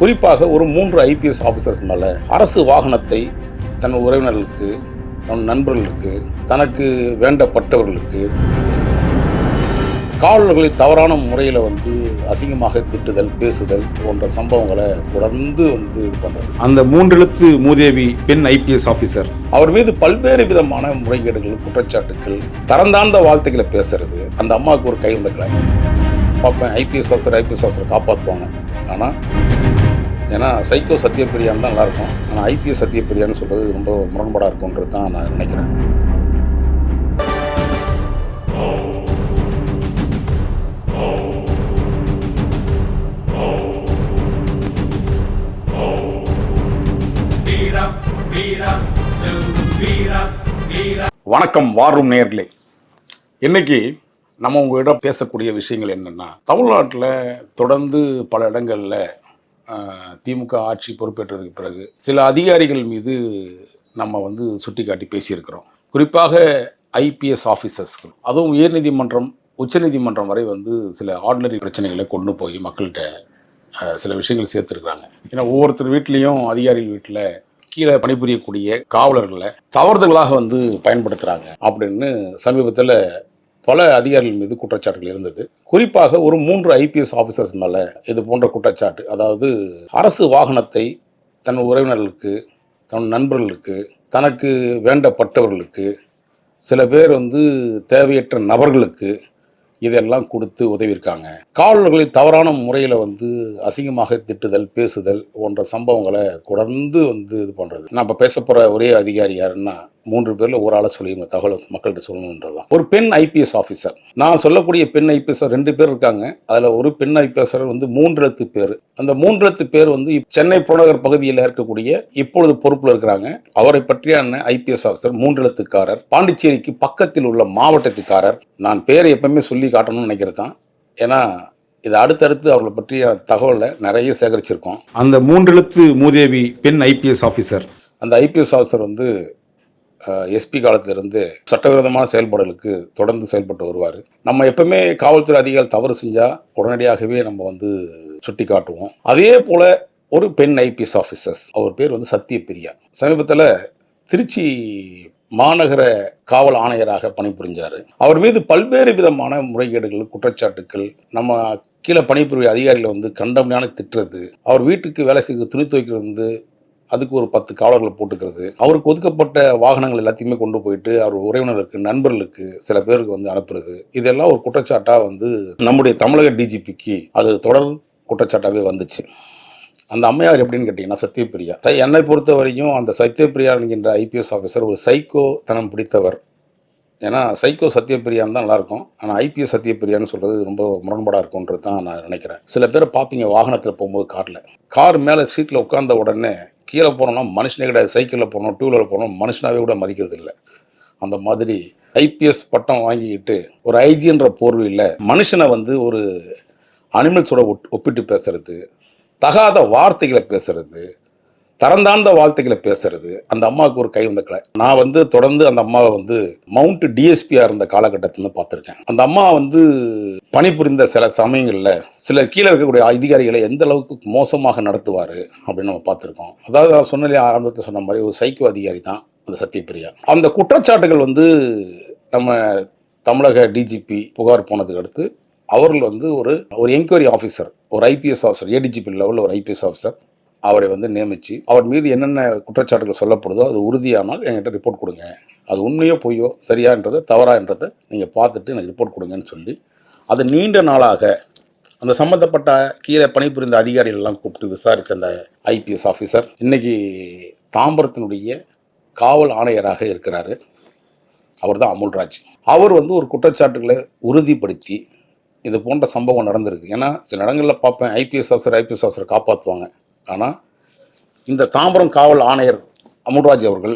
குறிப்பாக ஒரு 3 IPS officers மேலே அரசு வாகனத்தை தன் உறவினர்களுக்கு, தன் நண்பர்களுக்கு, தனக்கு வேண்டப்பட்டவர்களுக்கு காவலர்களை தவறான முறையில் அசிங்கமாக திட்டுதல், பேசுதல் போன்ற சம்பவங்களை தொடர்ந்து இது பண்ணுறது. அந்த 3 எழுத்து மூதேவி பெண் ஐபிஎஸ் ஆஃபீஸர் அவர் மீது பல்வேறு விதமான முறைகேடுகள், குற்றச்சாட்டுகள், தரந்தாழ்ந்த வார்த்தைகளை பேசுறது. அந்த அம்மாவுக்கு ஒரு கை வந்தக்கலை பார்ப்பேன். ஐபிஎஸ் ஆஃபீஸர் காப்பாற்றுவாங்க. ஆனால் ஏன்னா சைக்கோ சத்யபிரியான்னு தான் நல்லாயிருக்கும். ஆனால் ஐபிஎஸ் சத்யபிரியான்னு சொல்கிறது ரொம்ப முரண்பாடாக இருக்கும்ன்றது தான் நான் நினைக்கிறேன். வணக்கம் வார் ரூம் நேயர்களே. இன்னைக்கு நம்ம உங்ககிட்ட பேசக்கூடிய விஷயங்கள் என்னென்னா, தமிழ்நாட்டில் தொடர்ந்து பல இடங்களில் திமுக ஆட்சி பொறுப்பேற்றதுக்கு பிறகு சில அதிகாரிகள் மீது நம்ம சுட்டி காட்டி பேசியிருக்கிறோம். குறிப்பாக ஐபிஎஸ் ஆஃபீஸர்ஸ்கள், அதுவும் உயர்நீதிமன்றம், உச்சநீதிமன்றம் வரை சில ஆர்டினரி பிரச்சனைகளை கொண்டு போய் மக்கள்கிட்ட சில விஷயங்கள் சேர்த்துருக்குறாங்க. ஏன்னா ஒவ்வொருத்தர் வீட்லேயும், அதிகாரிகள் வீட்டில் கீழே பணிபுரியக்கூடிய காவலர்களை தவறுதலாக பயன்படுத்துகிறாங்க அப்படின்னு சமீபத்தில் பல அதிகாரிகள் மீது குற்றச்சாட்டுகள் இருந்தது. குறிப்பாக ஒரு 3 ஐபிஎஸ் ஆஃபீஸர்ஸ் மேலே இது போன்ற குற்றச்சாட்டு. அதாவது அரசு வாகனத்தை தன் உறவினர்களுக்கு, தன் நண்பர்களுக்கு, தனக்கு வேண்டப்பட்டவர்களுக்கு, சில பேர் தேவையற்ற நபர்களுக்கு இதெல்லாம் கொடுத்து உதவியிருக்காங்க. காவலர்களை தவறான முறையில் அசிங்கமாக திட்டுதல், பேசுதல் போன்ற சம்பவங்களை தொடர்ந்து இது பண்ணுறது. நான் இப்போ பேச போகிற ஒரே அதிகாரி யாருன்னா, 3 பேரில் ஒரு ஆளை சொல்லி தகவல் மக்கள்கிட்ட சொல்லணுன்றது தான். ஒரு பெண் ஐபிஎஸ் ஆஃபீஸர், நான் சொல்லக்கூடிய பெண் ஐபிஎஸ் 2 பேர் இருக்காங்க. அதில் ஒரு பெண் ஐபிஎஸ் 3 எழுத்து பேர். அந்த 3 எழுத்து பேர் சென்னை புறநகர் பகுதியில் இருக்கக்கூடிய இப்பொழுது பொறுப்பில் இருக்கிறாங்க. அவரை பற்றியான ஐபிஎஸ் ஆஃபீஸர் 3 எழுத்துக்காரர், பாண்டிச்சேரிக்கு பக்கத்தில் உள்ள மாவட்டத்துக்காரர். நான் பேரை எப்பவுமே சொல்லி காட்டணும்னு நினைக்கிறது தான். ஏன்னா இது அடுத்தடுத்து அவர்களை பற்றிய தகவலை நிறைய சேகரிச்சிருக்கோம். அந்த 3 எழுத்து மூதேவி பெண் ஐபிஎஸ் ஆஃபீஸர், அந்த ஐபிஎஸ் ஆஃபீஸர் எஸ்பி காலத்திலிருந்து சட்டவிரோதமான செயல்பாடுகளுக்கு தொடர்ந்து செயல்பட்டு வருவார். நம்ம எப்பவுமே காவல்துறை அதிகாரிகள் தவறு செஞ்சால் உடனடியாகவே நம்ம சுட்டி காட்டுவோம். அதே போல் ஒரு பெண் ஐபிஎஸ் ஆஃபீஸர்ஸ், அவர் பேர் சத்யபிரியா. சமீபத்தில் திருச்சி மாநகர காவல் ஆணையராக பணிபுரிஞ்சார். அவர் மீது பல்வேறு விதமான முறைகேடுகள், குற்றச்சாட்டுக்கள், நம்ம கீழே பணிபுரிய அதிகாரிகளை கண்டமையான திட்டுறது, அவர் வீட்டுக்கு வேலை செய்ய துணி துவைக்கிறது, அதுக்கு ஒரு 10 காவலர்களை போட்டுக்கிறது, அவருக்கு ஒதுக்கப்பட்ட வாகனங்கள் எல்லாத்தையுமே கொண்டு போயிட்டு அவர் உறவினருக்கு, நண்பர்களுக்கு, சில பேருக்கு அனுப்புறது, இதெல்லாம் ஒரு குற்றச்சாட்டாக நம்முடைய தமிழக டிஜிபிக்கு அது தொடர் குற்றச்சாட்டாகவே வந்துச்சு. அந்த அம்மையார் எப்படின்னு கேட்டிங்கன்னா சத்யபிரியா. என்னை பொறுத்த வரைக்கும் அந்த சத்யபிரியா என்கின்ற ஐபிஎஸ் ஆஃபீஸர் ஒரு சைக்கோ தனம் பிடித்தவர். ஏன்னா சைக்கோ சத்யபிரியான்னு தான் நல்லாயிருக்கும். ஆனால் ஐபிஎஸ் சத்யபிரியான்னு சொல்கிறது ரொம்ப முரண்பாடாக இருக்கும்ன்றது தான் நான் நினைக்கிறேன். சில பேரை பார்ப்பீங்க வாகனத்தில் போகும்போது, கார் மேலே சீட்டில் உட்கார்ந்த உடனே கீழே போனோம்னா மனுஷனே கிடையாது. சைக்கிளில் போனோம், 2 வீலரில் போனோம், மனுஷனாவே கூட மதிக்கிறது இல்லை. அந்த மாதிரி ஐபிஎஸ் பட்டம் வாங்கிக்கிட்டு ஒரு ஐஜின்ற போர்வையில் மனுஷனை ஒரு அனிமல்ஸோட ஒப்பிட்டு பேசுறது, தகாத வார்த்தைகளை பேசுறது, தரந்தாழ்ந்த வார்த்தைகளை பேசுறது. அந்த அம்மாவுக்கு ஒரு கை வந்தக்கலை. நான் தொடர்ந்து அந்த அம்மாவை மவுண்ட் டிஎஸ்பியாக இருந்த காலகட்டத்தில் பார்த்துருக்கேன். அந்த அம்மா பணிபுரிந்த சில சமயங்களில் சில கீழே இருக்கக்கூடிய அதிகாரிகளை எந்த அளவுக்கு மோசமாக நடத்துவார் அப்படின்னு நம்ம பார்த்துருக்கோம். அதாவது நான் சொன்னாலே ஆரம்பத்தில் சொன்ன மாதிரி ஒரு சைக்கோ அதிகாரி தான் அந்த சத்யபிரியா. அந்த குற்றச்சாட்டுகள் நம்ம தமிழக டிஜிபி புகார் போனதுக்கு அடுத்து அவர்கள் ஒரு என்கொயரி ஆஃபீஸர், ஒரு ஐபிஎஸ் ஆஃபீஸர், ஏடிஜிபி லெவலில் ஒரு ஐபிஎஸ் ஆஃபீஸர் அவரை நியமித்து அவர் மீது என்னென்ன குற்றச்சாட்டுகள் சொல்லப்படுதோ அது உறுதியானால் என்கிட்ட ரிப்போர்ட் கொடுங்க. அது உண்மையோ பொய்யோ, சரியான்றதை தவறான்றதை நீங்கள் பார்த்துட்டு எனக்கு ரிப்போர்ட் கொடுங்கன்னு சொல்லி அது நீண்ட நாளாக அந்த சம்மந்தப்பட்ட கீழே பணிபுரிந்த அதிகாரிகளெல்லாம் கூப்பிட்டு விசாரித்த அந்த ஐபிஎஸ் ஆஃபீஸர் இன்றைக்கி தாம்பரத்தினுடைய காவல் ஆணையராக இருக்கிறார். அவர் தான் அமுல்ராஜ். அவர் ஒரு குற்றச்சாட்டுகளை உறுதிப்படுத்தி இது போன்ற சம்பவம் நடந்திருக்கு. ஏன்னா சில இடங்களில் பார்ப்பேன், ஐபிஎஸ் ஆஃபீஸர் காப்பாற்றுவாங்க. ஆனால் இந்த தாம்பரம் காவல் ஆணையர் அமுல்ராஜ் அவர்கள்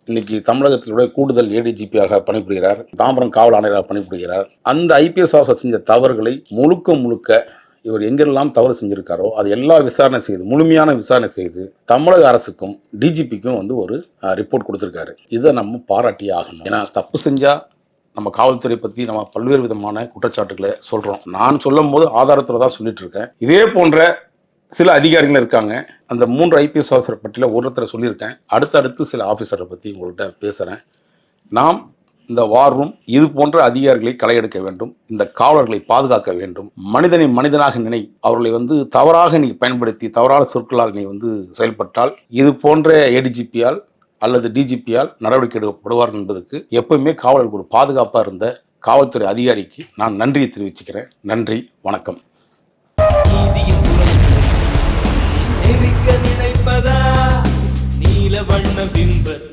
இன்னைக்கு தமிழகத்திலுடைய கூடுதல் ஏடிஜிபியாக பணிபுரிகிறார், தாம்பரம் காவல் ஆணையராக பணிபுரிகிறார். அந்த ஐபிஎஸ் ஆஃபீஸர் செஞ்ச தவறுகளை முழுக்க இவர் எங்கெல்லாம் தவறு செஞ்சுருக்காரோ அது எல்லா விசாரணை செய்து, முழுமையான விசாரணை செய்து தமிழக அரசுக்கும் டிஜிபிக்கும் ஒரு ரிப்போர்ட் கொடுத்துருக்காரு. இதை நம்ம பாராட்டியே ஆகணும். ஏன்னா தப்பு செஞ்சால் நம்ம காவல்துறை பற்றி நம்ம பல்வேறு விதமான குற்றச்சாட்டுகளை சொல்கிறோம். நான் சொல்லும் போது ஆதாரத்தில் தான் சொல்லிட்டு இருக்கேன். இதே போன்ற சில அதிகாரிகள் இருக்காங்க. அந்த 3 ஐபிஎஸ் ஆஃபீஸர் பற்றில ஒருத்தரை சொல்லியிருக்கேன். அடுத்தடுத்து சில ஆஃபீஸரை பற்றி உங்கள்கிட்ட பேசுகிறேன். நாம் இந்த வார் ரூம் இது போன்ற அதிகாரிகளை களையெடுக்க வேண்டும். இந்த காவலர்களை பாதுகாக்க வேண்டும். மனிதனை மனிதனாக நினை. அவர்களை தவறாக நீ பயன்படுத்தி தவறான சொற்களால் நீ செயல்பட்டால் இது போன்ற ஏடிஜிபியால் அல்லது டிஜிபியால் நடவடிக்கை எடுக்கப்படுவார் என்பதற்கு எப்பவுமே காவலருக்கு ஒரு பாதுகாப்பாக இருந்த காவல்துறை அதிகாரிக்கு நான் நன்றியை தெரிவிச்சுக்கிறேன். நன்றி, வணக்கம். நினைப்பதா நீல வண்ண பிம்பத்தை